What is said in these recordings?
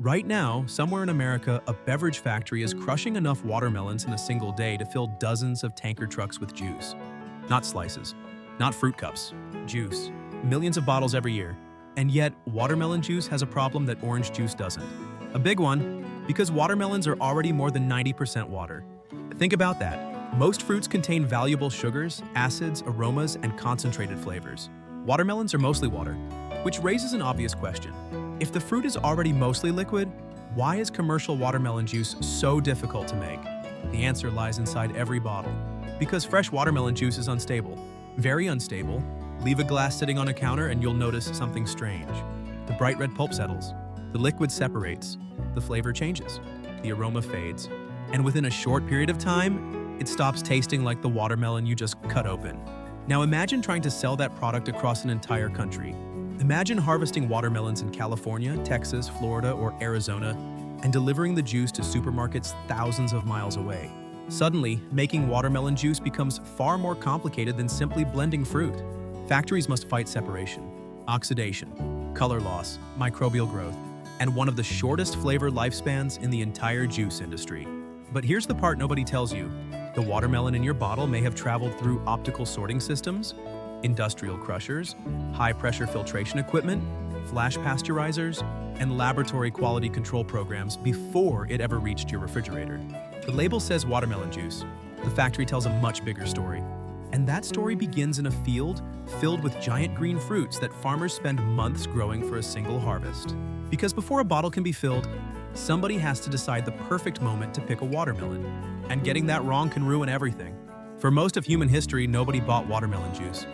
Right now, somewhere in America, a beverage factory is crushing enough watermelons in a single day to fill dozens of tanker trucks with juice. Not slices, not fruit cups, juice. Millions of bottles every year. And yet, watermelon juice has a problem that orange juice doesn't. A big one, because watermelons are already more than 90% water. Think about that. Most fruits contain valuable sugars, acids, aromas, and concentrated flavors. Watermelons are mostly water, which raises an obvious question. If the fruit is already mostly liquid, why is commercial watermelon juice so difficult to make? The answer lies inside every bottle. Because fresh watermelon juice is unstable. Very unstable. Leave a glass sitting on a counter and you'll notice something strange. The bright red pulp settles. The liquid separates. The flavor changes. The aroma fades. And within a short period of time, it stops tasting like the watermelon you just cut open. Now imagine trying to sell that product across an entire country. Imagine harvesting watermelons in California, Texas, Florida, or Arizona, and delivering the juice to supermarkets thousands of miles away. Suddenly, making watermelon juice becomes far more complicated than simply blending fruit. Factories must fight separation, oxidation, color loss, microbial growth, and one of the shortest flavor lifespans in the entire juice industry. But here's the part nobody tells you. The watermelon in your bottle may have traveled through optical sorting systems, industrial crushers, high-pressure filtration equipment, flash pasteurizers, and laboratory quality control programs before it ever reached your refrigerator. The label says watermelon juice. The factory tells a much bigger story. And that story begins in a field filled with giant green fruits that farmers spend months growing for a single harvest. Because before a bottle can be filled, somebody has to decide the perfect moment to pick a watermelon. And getting that wrong can ruin everything. For most of human history, nobody bought watermelon juice.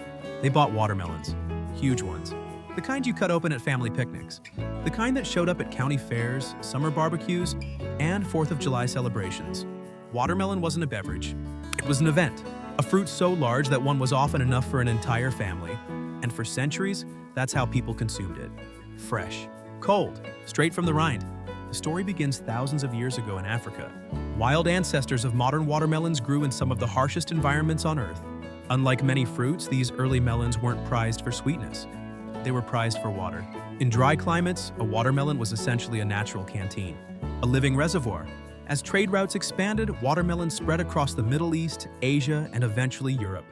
They bought watermelons, huge ones. The kind you cut open at family picnics. The kind that showed up at county fairs, summer barbecues, and 4th of July celebrations. Watermelon wasn't a beverage. It was an event. A fruit so large that one was often enough for an entire family. And for centuries, that's how people consumed it. Fresh, cold, straight from the rind. The story begins thousands of years ago in Africa. Wild ancestors of modern watermelons grew in some of the harshest environments on Earth. Unlike many fruits, these early melons weren't prized for sweetness. They were prized for water. In dry climates, a watermelon was essentially a natural canteen, a living reservoir. As trade routes expanded, watermelons spread across the Middle East, Asia, and eventually Europe.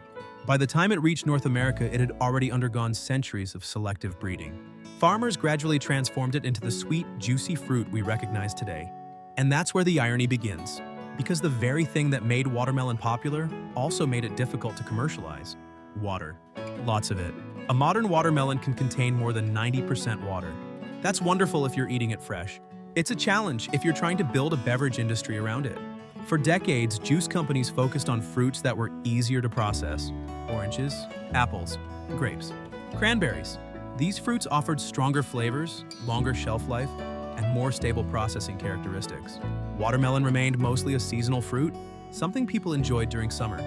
By the time it reached North America, it had already undergone centuries of selective breeding. Farmers gradually transformed it into the sweet, juicy fruit we recognize today. And that's where the irony begins. Because the very thing that made watermelon popular also made it difficult to commercialize. Water. Lots of it. A modern watermelon can contain more than 90% water. That's wonderful if you're eating it fresh. It's a challenge if you're trying to build a beverage industry around it. For decades, juice companies focused on fruits that were easier to process. Oranges, apples, grapes, cranberries. These fruits offered stronger flavors, longer shelf life, and more stable processing characteristics. Watermelon remained mostly a seasonal fruit, something people enjoyed during summer,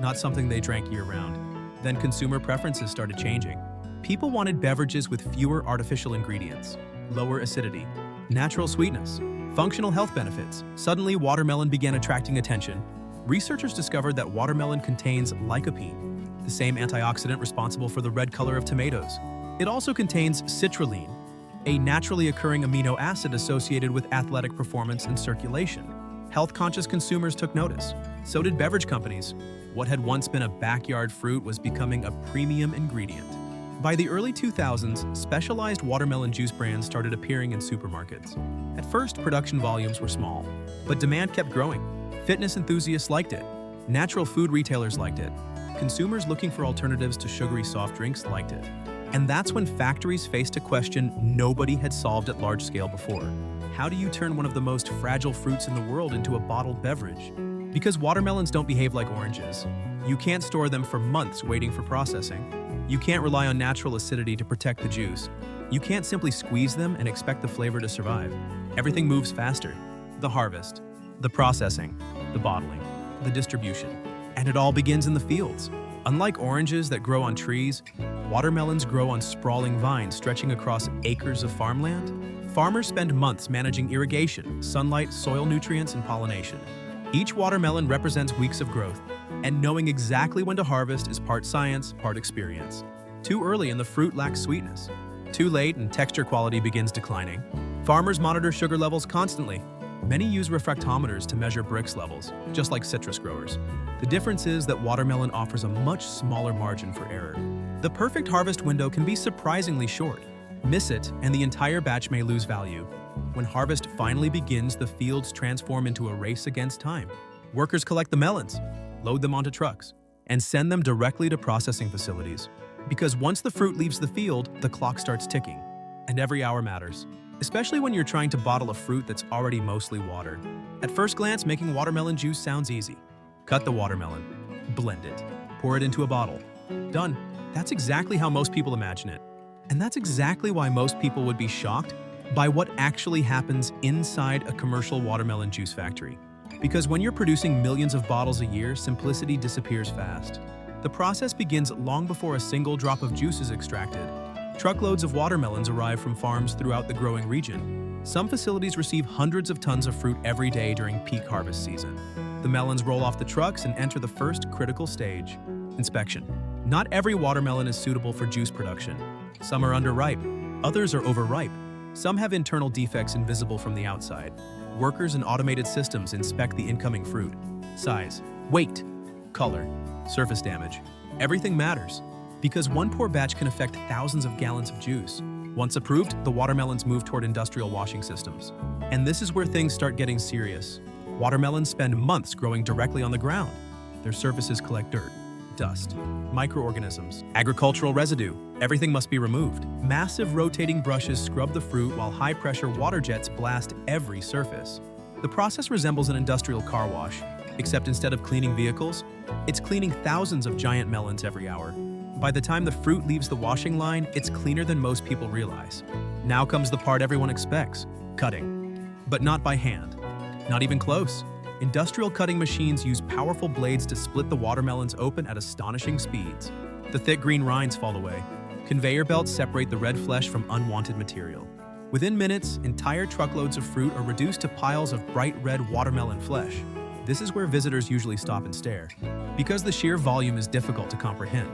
not something they drank year-round. Then consumer preferences started changing. People wanted beverages with fewer artificial ingredients, lower acidity, natural sweetness, functional health benefits. Suddenly, watermelon began attracting attention. Researchers discovered that watermelon contains lycopene, the same antioxidant responsible for the red color of tomatoes. It also contains citrulline, a naturally occurring amino acid associated with athletic performance and circulation. Health-conscious consumers took notice. So did beverage companies. What had once been a backyard fruit was becoming a premium ingredient. By the early 2000s, specialized watermelon juice brands started appearing in supermarkets. At first, production volumes were small, but demand kept growing. Fitness enthusiasts liked it. Natural food retailers liked it. Consumers looking for alternatives to sugary soft drinks liked it. And that's when factories faced a question nobody had solved at large scale before. How do you turn one of the most fragile fruits in the world into a bottled beverage? Because watermelons don't behave like oranges. You can't store them for months waiting for processing. You can't rely on natural acidity to protect the juice. You can't simply squeeze them and expect the flavor to survive. Everything moves faster. The harvest, the processing, the bottling, the distribution. And it all begins in the fields. Unlike oranges that grow on trees, watermelons grow on sprawling vines stretching across acres of farmland. Farmers spend months managing irrigation, sunlight, soil nutrients, and pollination. Each watermelon represents weeks of growth, and knowing exactly when to harvest is part science, part experience. Too early and the fruit lacks sweetness. Too late and texture quality begins declining. Farmers monitor sugar levels constantly. Many use refractometers to measure Brix levels, just like citrus growers. The difference is that watermelon offers a much smaller margin for error. The perfect harvest window can be surprisingly short. Miss it, and the entire batch may lose value. When harvest finally begins, the fields transform into a race against time. Workers collect the melons, load them onto trucks, and send them directly to processing facilities. Because once the fruit leaves the field, the clock starts ticking, and every hour matters, especially when you're trying to bottle a fruit that's already mostly water. At first glance, making watermelon juice sounds easy. Cut the watermelon, blend it, pour it into a bottle. Done. That's exactly how most people imagine it. And that's exactly why most people would be shocked by what actually happens inside a commercial watermelon juice factory. Because when you're producing millions of bottles a year, simplicity disappears fast. The process begins long before a single drop of juice is extracted. Truckloads of watermelons arrive from farms throughout the growing region. Some facilities receive hundreds of tons of fruit every day during peak harvest season. The melons roll off the trucks and enter the first critical stage: inspection. Not every watermelon is suitable for juice production. Some are underripe, others are overripe. Some have internal defects invisible from the outside. Workers and automated systems inspect the incoming fruit. Size, weight, color, surface damage. Everything matters, because one poor batch can affect thousands of gallons of juice. Once approved, the watermelons move toward industrial washing systems. And this is where things start getting serious. Watermelons spend months growing directly on the ground. Their surfaces collect dirt, dust, microorganisms, agricultural residue. Everything must be removed. Massive rotating brushes scrub the fruit while high-pressure water jets blast every surface. The process resembles an industrial car wash, except instead of cleaning vehicles, it's cleaning thousands of giant melons every hour. By the time the fruit leaves the washing line, it's cleaner than most people realize. Now comes the part everyone expects: cutting. But not by hand. Not even close. Industrial cutting machines use powerful blades to split the watermelons open at astonishing speeds. The thick green rinds fall away. Conveyor belts separate the red flesh from unwanted material. Within minutes, entire truckloads of fruit are reduced to piles of bright red watermelon flesh. This is where visitors usually stop and stare, because the sheer volume is difficult to comprehend.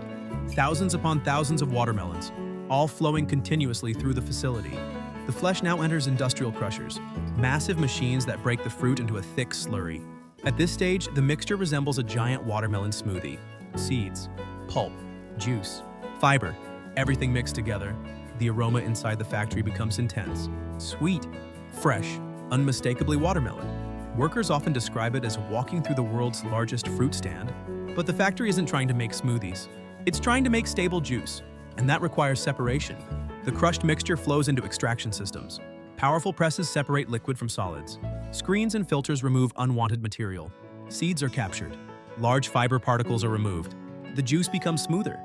Thousands upon thousands of watermelons, all flowing continuously through the facility. The flesh now enters industrial crushers, massive machines that break the fruit into a thick slurry. At this stage, the mixture resembles a giant watermelon smoothie. Seeds, pulp, juice, fiber, everything mixed together. The aroma inside the factory becomes intense, sweet, fresh, unmistakably watermelon. Workers often describe it as walking through the world's largest fruit stand. But the factory isn't trying to make smoothies. It's trying to make stable juice, and that requires separation. The crushed mixture flows into extraction systems. Powerful presses separate liquid from solids. Screens and filters remove unwanted material. Seeds are captured. Large fiber particles are removed. The juice becomes smoother,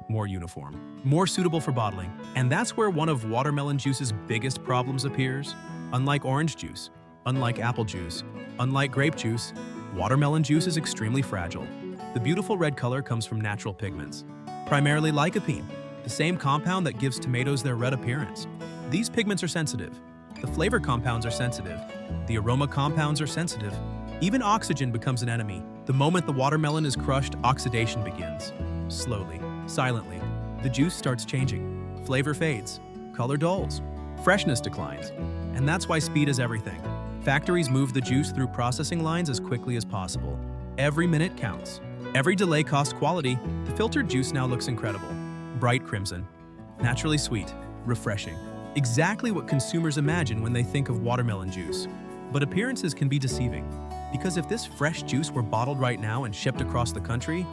more uniform, more suitable for bottling. And that's where one of watermelon juice's biggest problems appears. Unlike orange juice, unlike apple juice, unlike grape juice, watermelon juice is extremely fragile. The beautiful red color comes from natural pigments, primarily lycopene, the same compound that gives tomatoes their red appearance. These pigments are sensitive. The flavor compounds are sensitive. The aroma compounds are sensitive. Even oxygen becomes an enemy. The moment the watermelon is crushed, oxidation begins. Slowly, silently, the juice starts changing. Flavor fades, color dulls, freshness declines. And that's why speed is everything. Factories move the juice through processing lines as quickly as possible. Every minute counts. Every delay costs quality. The filtered juice now looks incredible. Bright crimson, naturally sweet, refreshing. Exactly what consumers imagine when they think of watermelon juice. But appearances can be deceiving, because if this fresh juice were bottled right now and shipped across the country,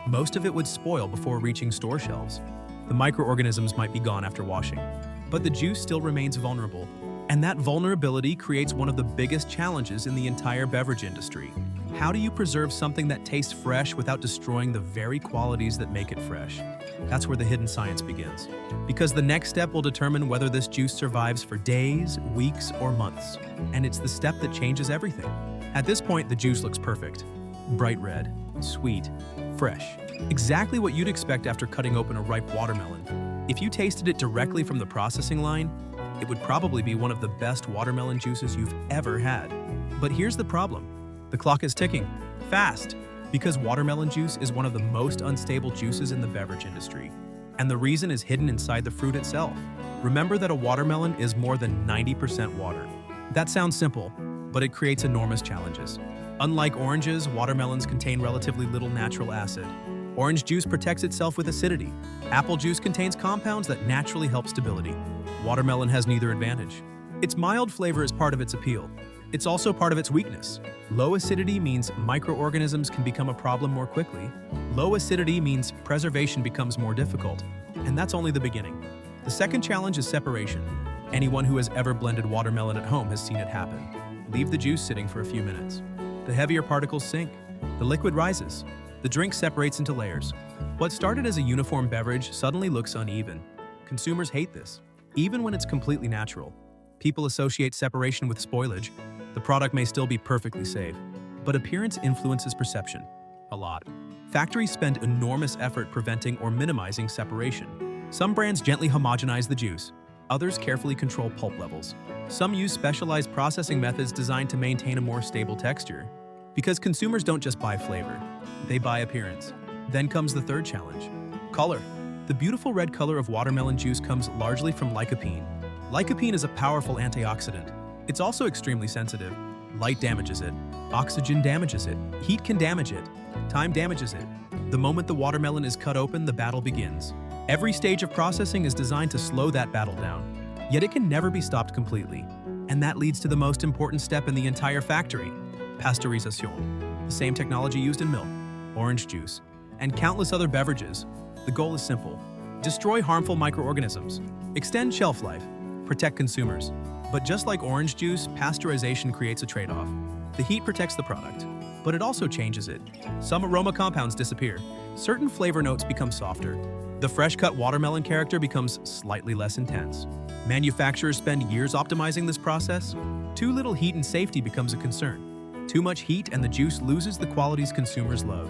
most of it would spoil before reaching store shelves. The microorganisms might be gone after washing, but the juice still remains vulnerable. And that vulnerability creates one of the biggest challenges in the entire beverage industry. How do you preserve something that tastes fresh without destroying the very qualities that make it fresh? That's where the hidden science begins. Because the next step will determine whether this juice survives for days, weeks, or months. And it's the step that changes everything. At this point, the juice looks perfect. Bright red, sweet, fresh. Exactly what you'd expect after cutting open a ripe watermelon. If you tasted it directly from the processing line, it would probably be one of the best watermelon juices you've ever had. But here's the problem. The clock is ticking, fast, because watermelon juice is one of the most unstable juices in the beverage industry. And the reason is hidden inside the fruit itself. Remember that a watermelon is more than 90% water. That sounds simple, but it creates enormous challenges. Unlike oranges, watermelons contain relatively little natural acid. Orange juice protects itself with acidity. Apple juice contains compounds that naturally help stability. Watermelon has neither advantage. Its mild flavor is part of its appeal. It's also part of its weakness. Low acidity means microorganisms can become a problem more quickly. Low acidity means preservation becomes more difficult. And that's only the beginning. The second challenge is separation. Anyone who has ever blended watermelon at home has seen it happen. Leave the juice sitting for a few minutes. The heavier particles sink. The liquid rises. The drink separates into layers. What started as a uniform beverage suddenly looks uneven. Consumers hate this, even when it's completely natural. People associate separation with spoilage. The product may still be perfectly safe, but appearance influences perception a lot. Factories spend enormous effort preventing or minimizing separation. Some brands gently homogenize the juice. Others carefully control pulp levels. Some use specialized processing methods designed to maintain a more stable texture. Because consumers don't just buy flavor, they buy appearance. Then comes the third challenge: color. The beautiful red color of watermelon juice comes largely from lycopene. Lycopene is a powerful antioxidant. It's also extremely sensitive. Light damages it. Oxygen damages it. Heat can damage it. Time damages it. The moment the watermelon is cut open, the battle begins. Every stage of processing is designed to slow that battle down. Yet it can never be stopped completely. And that leads to the most important step in the entire factory: pasteurization. The same technology used in milk, orange juice, and countless other beverages. The goal is simple: destroy harmful microorganisms, extend shelf life, protect consumers. But just like orange juice, pasteurization creates a trade-off. The heat protects the product, but it also changes it. Some aroma compounds disappear. Certain flavor notes become softer. The fresh-cut watermelon character becomes slightly less intense. Manufacturers spend years optimizing this process. Too little heat and safety becomes a concern. Too much heat and the juice loses the qualities consumers love.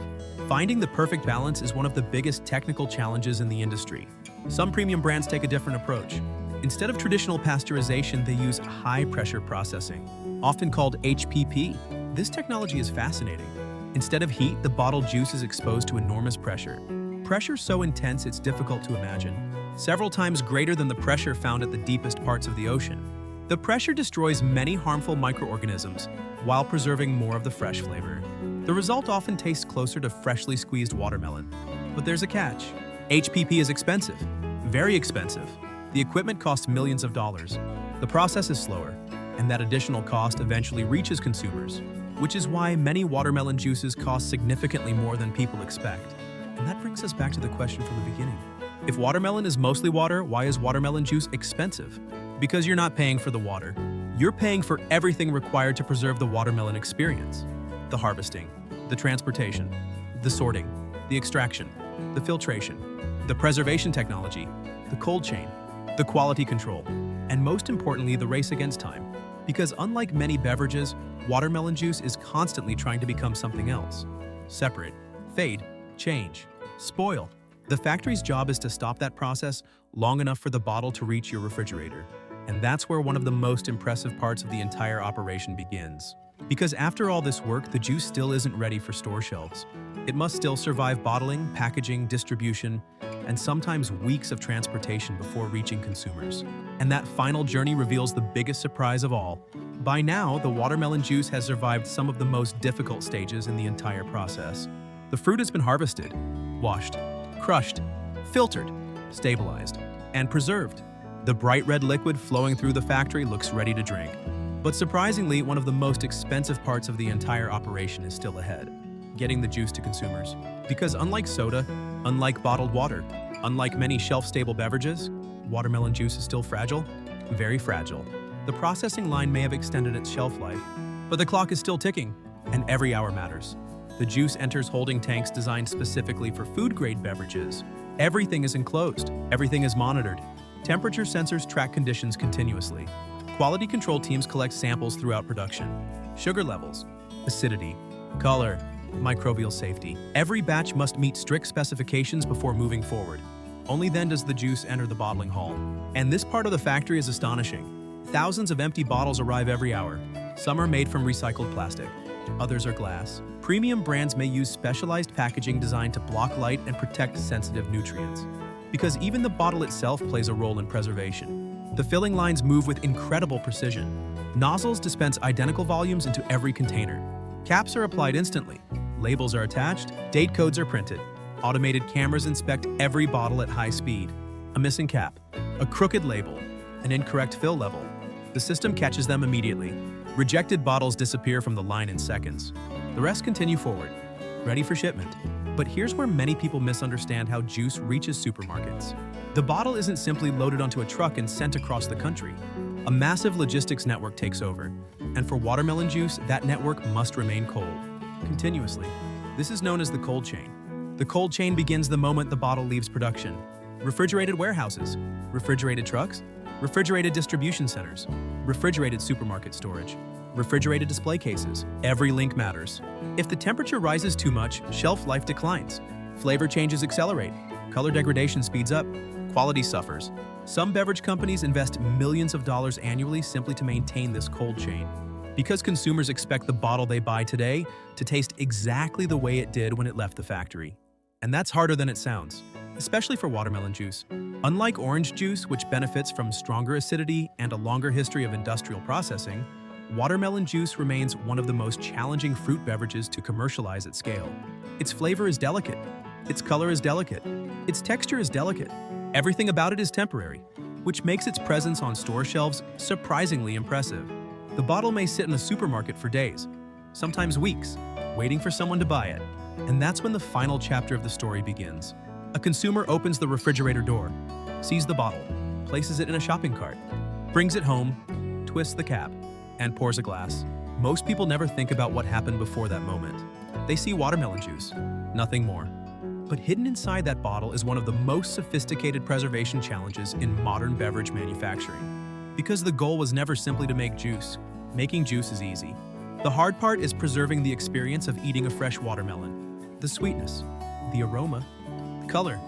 Finding the perfect balance is one of the biggest technical challenges in the industry. Some premium brands take a different approach. Instead of traditional pasteurization, they use high-pressure processing, often called HPP. This technology is fascinating. Instead of heat, the bottled juice is exposed to enormous pressure. Pressure so intense it's difficult to imagine. Several times greater than the pressure found at the deepest parts of the ocean. The pressure destroys many harmful microorganisms while preserving more of the fresh flavor. The result often tastes closer to freshly squeezed watermelon. But there's a catch. HPP is expensive, very expensive. The equipment costs millions of dollars. The process is slower, and that additional cost eventually reaches consumers, which is why many watermelon juices cost significantly more than people expect. And that brings us back to the question from the beginning. If watermelon is mostly water, why is watermelon juice expensive? Because you're not paying for the water. You're paying for everything required to preserve the watermelon experience. The harvesting, the transportation, the sorting, the extraction, the filtration, the preservation technology, the cold chain, the quality control, and most importantly, the race against time. Because unlike many beverages, watermelon juice is constantly trying to become something else. Separate, fade, change, spoil. The factory's job is to stop that process long enough for the bottle to reach your refrigerator. And that's where one of the most impressive parts of the entire operation begins. Because after all this work, the juice still isn't ready for store shelves. It must still survive bottling, packaging, distribution, and sometimes weeks of transportation before reaching consumers. And that final journey reveals the biggest surprise of all. By now, the watermelon juice has survived some of the most difficult stages in the entire process. The fruit has been harvested, washed, crushed, filtered, stabilized, and preserved. The bright red liquid flowing through the factory looks ready to drink. But surprisingly, one of the most expensive parts of the entire operation is still ahead: getting the juice to consumers. Because unlike soda, unlike bottled water, unlike many shelf-stable beverages, watermelon juice is still fragile, very fragile. The processing line may have extended its shelf life, but the clock is still ticking, and every hour matters. The juice enters holding tanks designed specifically for food-grade beverages. Everything is enclosed, everything is monitored. Temperature sensors track conditions continuously. Quality control teams collect samples throughout production. Sugar levels, acidity, color, microbial safety. Every batch must meet strict specifications before moving forward. Only then does the juice enter the bottling hall. And this part of the factory is astonishing. Thousands of empty bottles arrive every hour. Some are made from recycled plastic. Others are glass. Premium brands may use specialized packaging designed to block light and protect sensitive nutrients. because even the bottle itself plays a role in preservation. The filling lines move with incredible precision. Nozzles dispense identical volumes into every container. Caps are applied instantly. Labels are attached. Date codes are printed. Automated cameras inspect every bottle at high speed. A missing cap, a crooked label, an incorrect fill level. The system catches them immediately. Rejected bottles disappear from the line in seconds. The rest continue forward, ready for shipment. But here's where many people misunderstand how juice reaches supermarkets. The bottle isn't simply loaded onto a truck and sent across the country. A massive logistics network takes over, and for watermelon juice, that network must remain cold, continuously. This is known as the cold chain. The cold chain begins the moment the bottle leaves production. Refrigerated warehouses, refrigerated trucks, refrigerated distribution centers, refrigerated supermarket storage, refrigerated display cases. Every link matters. If the temperature rises too much, shelf life declines. Flavor changes accelerate. Color degradation speeds up. Quality suffers. Some beverage companies invest millions of dollars annually simply to maintain this cold chain, because consumers expect the bottle they buy today to taste exactly the way it did when it left the factory. And that's harder than it sounds, especially for watermelon juice. Unlike orange juice, which benefits from stronger acidity and a longer history of industrial processing, watermelon juice remains one of the most challenging fruit beverages to commercialize at scale. Its flavor is delicate. Its color is delicate. Its texture is delicate. Everything about it is temporary, which makes its presence on store shelves surprisingly impressive. The bottle may sit in a supermarket for days, sometimes weeks, waiting for someone to buy it. And that's when the final chapter of the story begins. A consumer opens the refrigerator door, sees the bottle, places it in a shopping cart, brings it home, twists the cap, and pours a glass. Most people never think about what happened before that moment. They see watermelon juice, nothing more. But hidden inside that bottle is one of the most sophisticated preservation challenges in modern beverage manufacturing. Because the goal was never simply to make juice. Making juice is easy. The hard part is preserving the experience of eating a fresh watermelon. The sweetness, the aroma, the color,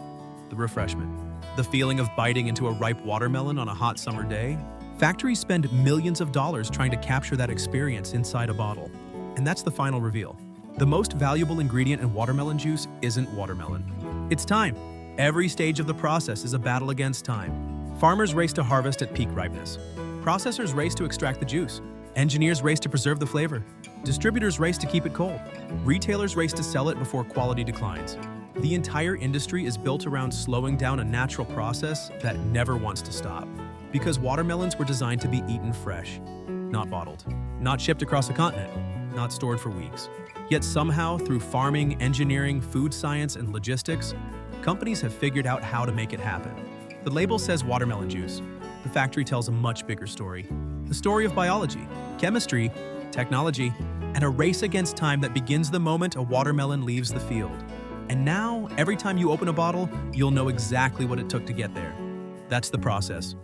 the refreshment, the feeling of biting into a ripe watermelon on a hot summer day. Factories spend millions of dollars trying to capture that experience inside a bottle. And that's the final reveal. The most valuable ingredient in watermelon juice isn't watermelon. It's time. Every stage of the process is a battle against time. Farmers race to harvest at peak ripeness. Processors race to extract the juice. Engineers race to preserve the flavor. Distributors race to keep it cold. Retailers race to sell it before quality declines. The entire industry is built around slowing down a natural process that never wants to stop. Because watermelons were designed to be eaten fresh, not bottled, not shipped across a continent, not stored for weeks. Yet somehow, through farming, engineering, food science, and logistics, companies have figured out how to make it happen. The label says watermelon juice. The factory tells a much bigger story. The story of biology, chemistry, technology, and a race against time that begins the moment a watermelon leaves the field. And now, every time you open a bottle, you'll know exactly what it took to get there. That's the process.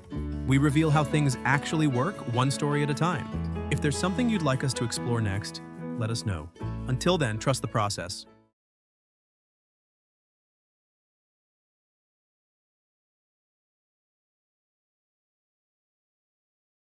We reveal how things actually work, one story at a time. If there's something you'd like us to explore next, let us know. Until then, trust the process.